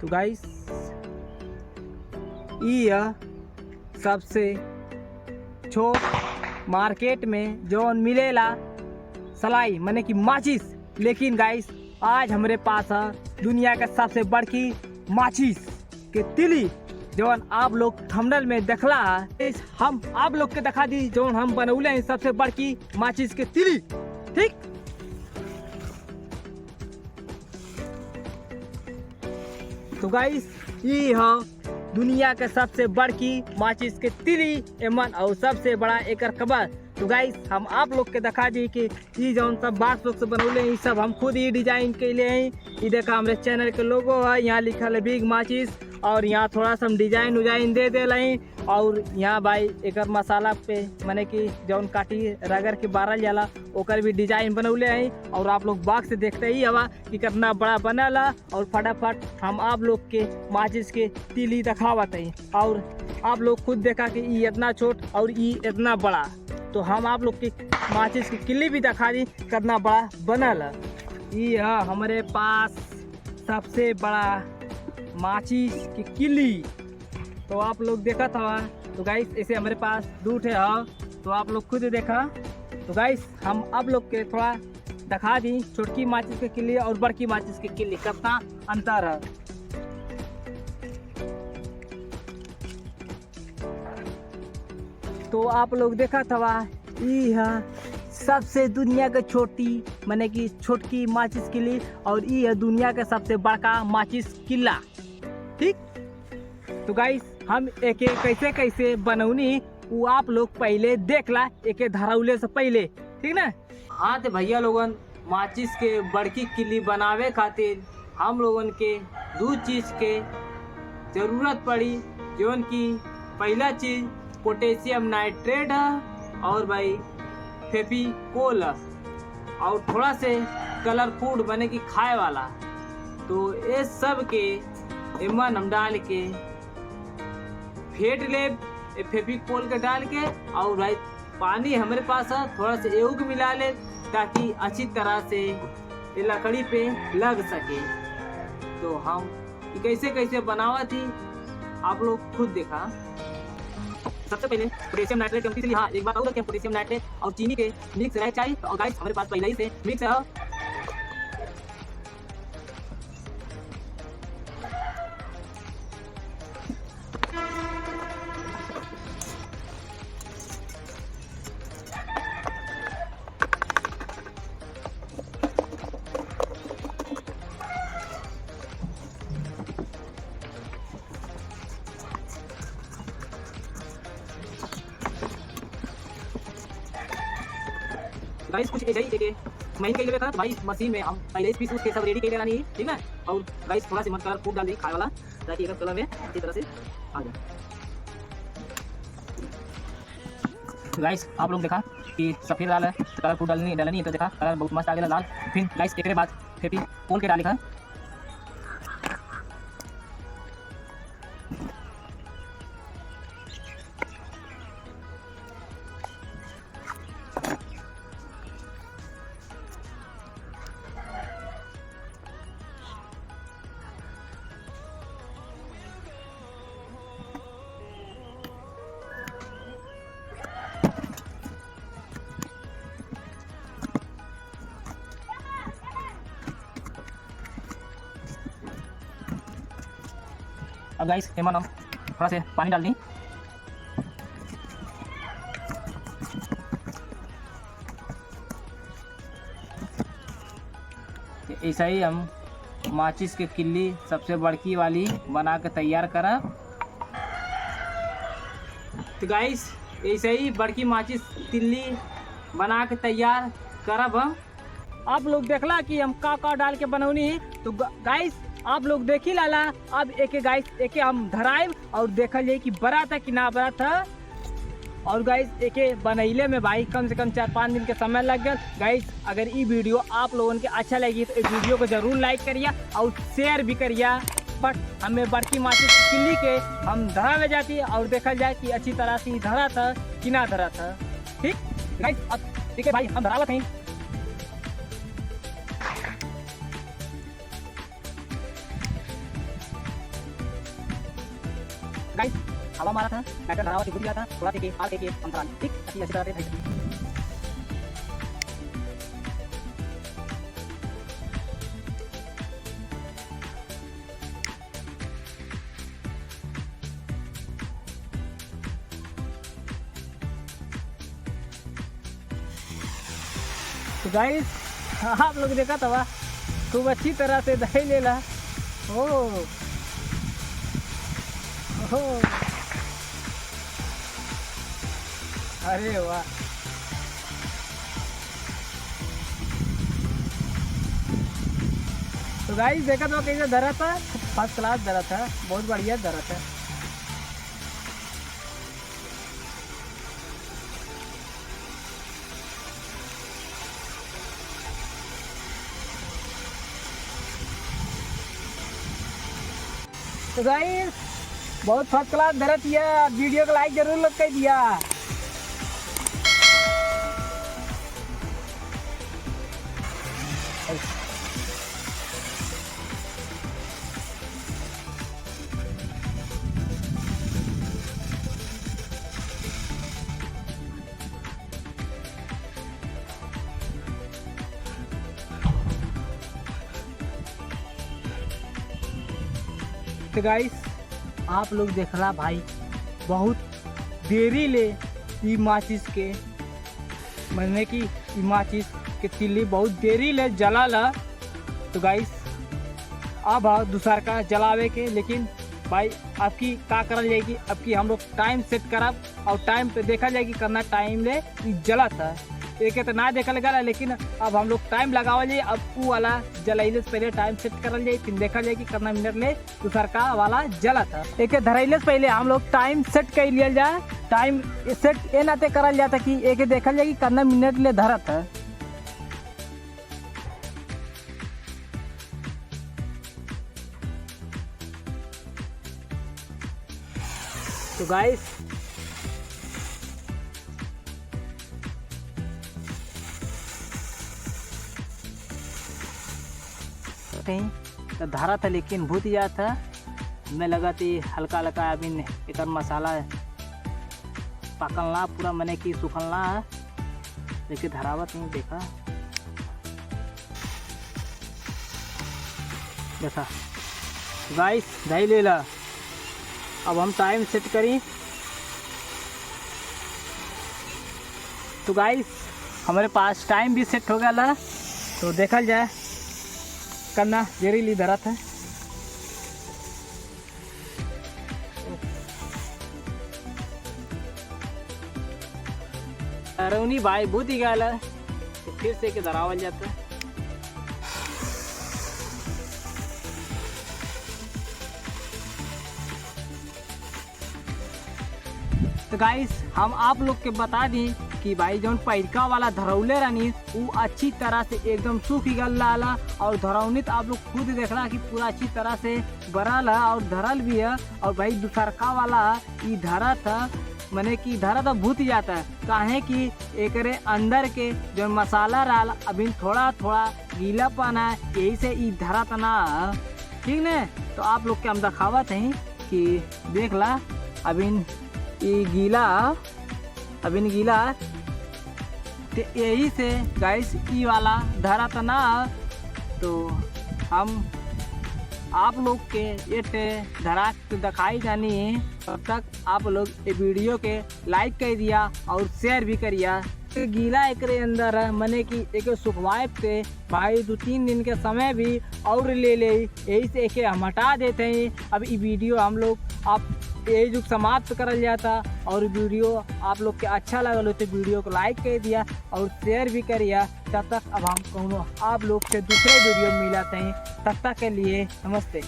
तो गाइस ये सबसे छोट मार्केट में जो मिलेला सलाई माने कि माचिस, लेकिन गाइस आज हमारे पास है दुनिया का सबसे बड़की माचिस के तिली जौन आप लोग थंबनेल में देखला है। हम आप लोग के दिखा दी जौन हम बनौले हैं सबसे बड़की माचिस के तिली। ठीक, तो गाइस ये है दुनिया के सबसे बड़की माचिस के तिली एमन और सबसे बड़ा एकर कबर। तो गाइस हम आप लोग के दिखा दी कि ये जौन सब बॉक्स वॉक्स बनौले हैं सब हम खुद ही डिजाइन के लिए हैं। ये देखा हमारे चैनल के लोगो है, यहाँ लिखल है बिग माचिस और यहाँ थोड़ा सा हम डिजाइन उजाइन दे रहे और यहाँ भाई एक मसाला पे माने कि जौन काटी रगड़ के बारल जाला ओकर भी डिजाइन बनौले हैं। और आप लोग बॉक्स से देखते ही हवा कि कितना बड़ा बनला और फटाफट हम आप लोग के माचिस के तिली दिखावत हैं। और आप लोग खुद देखा कि ये इतना छोट और ये इतना बड़ा, तो हम आप लोग की माचिस की किल्ली भी दिखा दी कितना बड़ा बनल। ये है हमारे पास सबसे बड़ा माचिस की किल्ली, तो आप लोग देखा था। तो गाइस ऐसे हमारे पास दूठ है, तो आप लोग खुद देखा। तो गाइस हम आप लोग के थोड़ा दिखा दी छोटकी माचिस की किल्ली और बड़की माचिस की किल्ली कितना अंतर है। तो आप लोग देखा था ये है सबसे दुनिया के छोटी माने कि छोटकी माचिस किल्ली और ये है दुनिया के सबसे बड़का माचिस किल्ला। ठीक, तो गाइस हम एक कैसे कैसे बनौनी वो आप लोग पहले देख ला एक धरौले से पहले, ठीक ना। हाँ तो भैया लोगन माचिस के बड़की किल्ली बनावे खातिर हम लोगन के दो चीज के जरूरत पड़ी, जौन की पहला चीज पोटेशियम नाइट्रेट है और भाई फेविकोल और थोड़ा से कलर फूड बने की खाए वाला। तो ये सब के इमन हम डाल के फेंट ले फेविकोल के डाल के और भाई पानी हमारे पास है थोड़ा से एहू के मिला ले ताकि अच्छी तरह से ये लकड़ी पे लग सके। तो हम कैसे कैसे बनावा थी आप लोग खुद देखा। सबसे पहले पोटेशियम नाइट्रेट के हाँ एक बात और कि पोटेशियम नाइट्रेट और चीनी के मिक्स रह चाहिए। और गाइस हमारे पास पहले ही से मिक्स है। गाइस कुछ ऐसे ही महीने के लिए था, तो भाई मशीन में हम पहले इस पीस के सब रेडी कर लेना नहीं, ठीक है। और गाइस थोड़ा सा मत कलर फूड डाल दी खाए वाला ताकि एक कलर में अच्छी तरह से आ जाए। गाइस आप लोग देखा कि सफेद लाल है तो कलर फूड डालनी है, तो देखा कलर बहुत मस्त आ गया लाल। फिर गाइस एक बाद फेविकोल के डाली था। अब गाइस हेमन हम थोड़ा से पानी डाल दी। ऐसा ही हम माचिस के किल्ली सबसे बड़की वाली बना के तैयार करा। तो गाइस ऐसे ही बड़की माचिस किल्ली बना के तैयार करब हम। आप लोग देखला कि हम का डाल के बनौनी। तो गाइस आप लोग देखी लाला। अब एक गाइस एक हम धराइब और देखल जाए कि बड़ा था कि ना बड़ा था। और गाइस एक बनैले में भाई कम से कम 4-5 दिन के समय लग गया। गाइस अगर ये वीडियो आप लोगों के अच्छा लगी तो इस वीडियो को जरूर लाइक करिए और शेयर भी करिए। बट हमें बड़की माचिस किल्ली के हम धरा में जाती और देखा जाए कि अच्छी तरह से धरा था कि ना धरा था। ठीक गाइस, अब ठीक है भाई हम धरावत हैं। गाइस हवा मारा था, बैटर धरा हुआ घुस गया था, थोड़ा सा हाल के अंतराल ठीक अच्छी तरह से। तो गाइस आप लोग देखा था खूब अच्छी तरह से दही लेला। ओ अरे वाह, तो गाइस देखा था कैसे धरा था, फर्स्ट क्लास धरा था, बहुत बढ़िया धरा था। तो गाइस बहुत फर्स्ट क्लास धरा दिया, वीडियो को लाइक जरूर लग कर दिया। तो गाइस आप लोग देखला भाई बहुत देरी ले ई माचिस के मरने की, ई माचिस के तिल्ली बहुत देरी ले जला ला। तो गाइस अब दूसर का जलावे के, लेकिन भाई आपकी का करल जाएगी, आपकी हम लोग टाइम सेट करब और टाइम पे देखा जाएगी करना टाइम ले जला था। एक तो ना देखल गया, लेकिन अब हम लोग टाइम लगावल जाए, अब वो वाला जलाइले से पहले टाइम सेट करल जाए, फिर देखा जाए कि कितना मिनट ले दूसर का वाला जला था। एक धराइले से पहले हम लोग टाइम सेट कर लिया जाए, टाइम सेट ये नाते करल जाता कि एक देखल जाए कि कितना मिनट ले धरा था। तो गाइस तो धारा था, लेकिन भूत गया था। मैं लगा थी हल्का हल्का अभी एक मसाला पकलना पूरा मैंने की सुखलना, लेकिन धरावत नहीं देखा देखा। गाइस दही ले ला, अब हम टाइम सेट करी। तो गाइस हमारे पास टाइम भी सेट हो गया ला, तो देखा जाए करना जेरी ली धरा था। रौनी भाई बहुत ही गया, तो फिर से के धरावल जाता। तो गाइस हम आप लोग के बता दी कि भाई जौन पैरका वाला धरौले रहनी वो अच्छी तरह से एकदम सूख गल रहा, और धरौनी तो आप लोग खुद देख रहा कि पूरा अच्छी तरह से बरल है और धरल भी है। और भाई दूसरका वाला ये धरा था मैंने कि धरा तो भूत जाता है, काहे कि एक अंदर के जो मसाला रहा अभी थोड़ा थोड़ा गीलापन है, यही से ये धरा तना ठीक न। तो आप लोग के हम दिखावत हैं कि देख ला अभी ये गीला तो यही से गाइस ई वाला धरा तना। तो हम आप लोग के ये धरा दिखाई जानी, तब तक आप लोग ये वीडियो के लाइक कर दिया और शेयर भी करिया। गीला एक अंदर है मैंने कि एक सुखवाए थे भाई 2-3 दिन के समय भी और ले यही से एक हम हटा देते हैं। अब ये वीडियो हम लोग आप यही जो समाप्त करल जाता, और वीडियो आप लोग के अच्छा लगल हो तो वीडियो को लाइक कर दिया और शेयर भी करिया। तब तक अब हम कहूँ आप लोग से दूसरे वीडियो मिलाते हैं, तब तक के लिए नमस्ते।